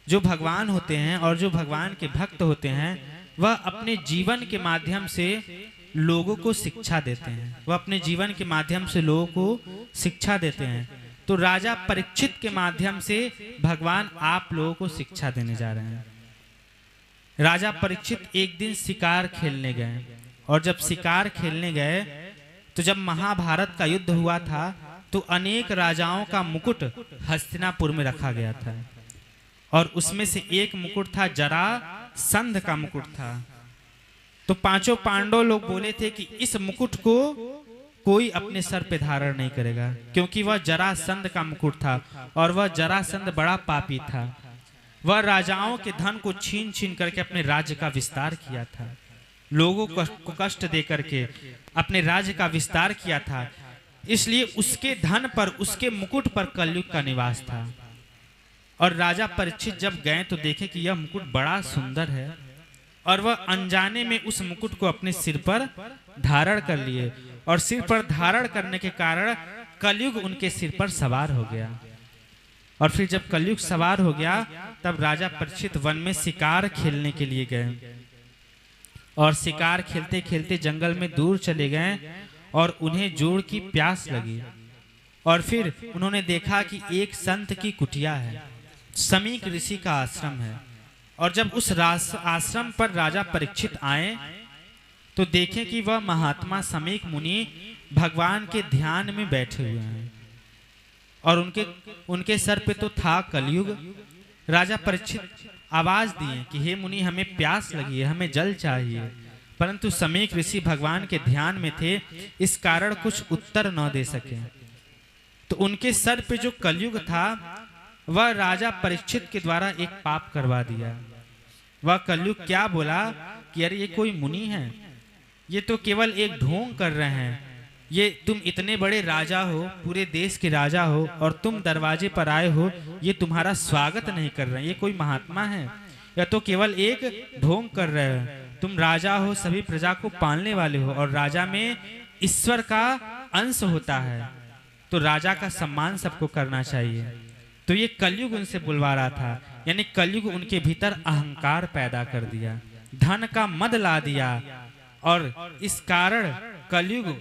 जो भगवान होते हैं और जो भगवान के भक्त होते हैं वह अपने जीवन के माध्यम से लोगों को शिक्षा देते हैं। वह अपने जीवन के माध्यम से लोगों को शिक्षा देते हैं। तो राजा परीक्षित के माध्यम से भगवान आप लोगों को शिक्षा देने जा रहे हैं। राजा परीक्षित एक दिन शिकार खेलने गए और जब शिकार खेलने गए तो जब महाभारत का युद्ध हुआ था तो अनेक राजाओं का मुकुट हस्तिनापुर में रखा गया था और उसमें से एक मुकुट था जरासंध का मुकुट था। तो पांचों पांडव लोग बोले थे कि इस मुकुट को कोई अपने सर पे धारण नहीं करेगा, क्योंकि वह जरासंध का मुकुट था और वह जरासंध बड़ा पापी था। वह राजाओं के धन को छीन छीन करके अपने राज्य का विस्तार किया था, लोगों को कष्ट दे करके अपने राज्य का विस्तार किया था। इसलिए उसके धन पर, उसके मुकुट पर कलयुग का निवास था। और राजा परीक्षित जब गए तो देखे कि यह मुकुट बड़ा सुंदर है और वह अनजाने में उस मुकुट को अपने सिर पर धारण कर लिए और सिर पर धारण करने के कारण कलयुग उनके सिर पर सवार हो गया। और फिर जब कलयुग सवार हो गया तब राजा परीक्षित वन में शिकार खेलने के लिए गए और शिकार खेलते खेलते जंगल में दूर चले गए और उन्हें जोर की प्यास लगी। और फिर उन्होंने देखा कि एक संत की कुटिया है, समीक ऋषि का आश्रम है। और जब उस आश्रम पर राजा परीक्षित आए तो देखें कि वह महात्मा समीक मुनि भगवान के ध्यान में बैठे हुए हैं और उनके सर पे तो था कलयुग। राजा परीक्षित आवाज दिए कि हे मुनि, हमें प्यास लगी है, हमें जल चाहिए। परंतु समीक ऋषि भगवान के ध्यान में थे, इस कारण कुछ उत्तर न दे सके। तो उनके सर पे जो कलयुग था वह राजा परीक्षित के द्वारा एक पाप करवा दिया। वह कलयुग क्या बोला कि अरे ये कोई मुनि है, ये तो केवल एक ढोंग कर रहे हैं। ये तुम इतने बड़े राजा हो, पूरे देश के राजा हो और तुम दरवाजे पर आए हो, ये तुम्हारा स्वागत नहीं कर रहे हैं। ये कोई महात्मा है या तो केवल एक ढोंग कर रहे हो। तुम राजा हो, सभी प्रजा को पालने वाले हो और राजा में ईश्वर का अंश होता है, तो राजा का सम्मान सबको करना चाहिए। तो ये कलयुग उनसे बुलवा रहा था, यानी कलयुग उनके भीतर अहंकार पैदा कर दिया, धन का मद ला दिया और इस कारण कलयुग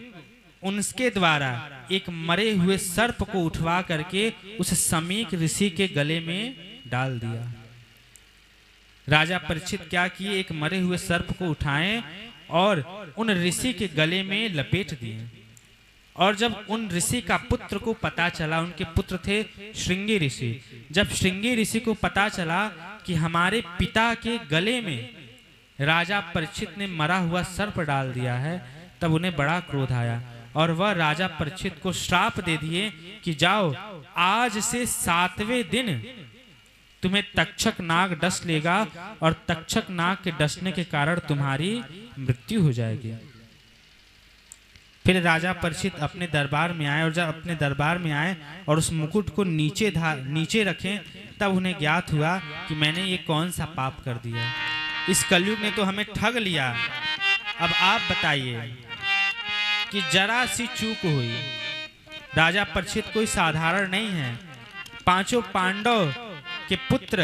उनके द्वारा एक मरे हुए सर्प को उठवा करके उस समीक ऋषि के गले में डाल दिया। राजा परीक्षित क्या किए, एक मरे हुए सर्प को उठाएं और उन ऋषि के गले में लपेट दिए। और जब उन ऋषि का पुत्र को पता चला, उनके पुत्र थे श्रृंगी ऋषि, जब श्रृंगी ऋषि को पता चला कि हमारे पिता के गले में राजा परीक्षित ने मरा हुआ सर्प डाल दिया है, तब उन्हें बड़ा क्रोध आया और वह राजा परीक्षित को श्राप दे दिए कि जाओ, आज से 7वें दिन तुम्हें तक्षक नाग डस लेगा और तक्षक नाग के डसने के कारण तुम्हारी मृत्यु हो जाएगी। फिर राजा परीक्षित अपने दरबार में आए और जब अपने दरबार में आए और उस मुकुट को नीचे रखें, तब उन्हें ज्ञात हुआ कि मैंने ये कौन सा पाप कर दिया। इस कलयुग ने तो हमें ठग लिया। अब आप बताइए कि जरा सी चूक हुई। राजा परीक्षित कोई साधारण नहीं है। पांचों पांडव के पुत्र,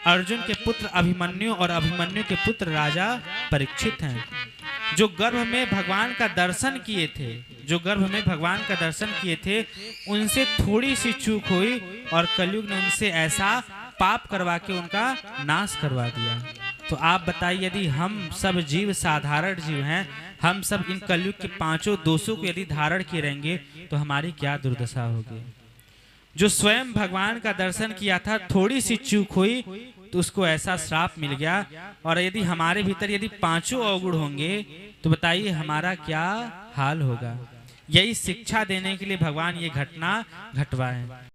अर्जुन के पुत्र अभिमन्यु और अभिमन्यु के पुत्र राजा परीक्षित हैं, जो गर्भ में भगवान का दर्शन किए थे, उनसे थोड़ी सी चूक हुई और कलयुग ने उनसे ऐसा पाप करवा के उनका नाश करवा दिया। तो आप बताइए, यदि हम सब जीव साधारण जीव हैं, हम सब इन कलयुग के पांचों दोषों को यदि धारण किए रहेंगे तो हमारी क्या दुर्दशा होगी। जो स्वयं भगवान का दर्शन किया था, थोड़ी सी चूक हुई तो उसको ऐसा श्राप मिल गया। और यदि हमारे भीतर यदि पांचों अवगुण होंगे तो बताइए हमारा क्या हाल होगा। यही शिक्षा देने के लिए भगवान ये घटना घटवाए।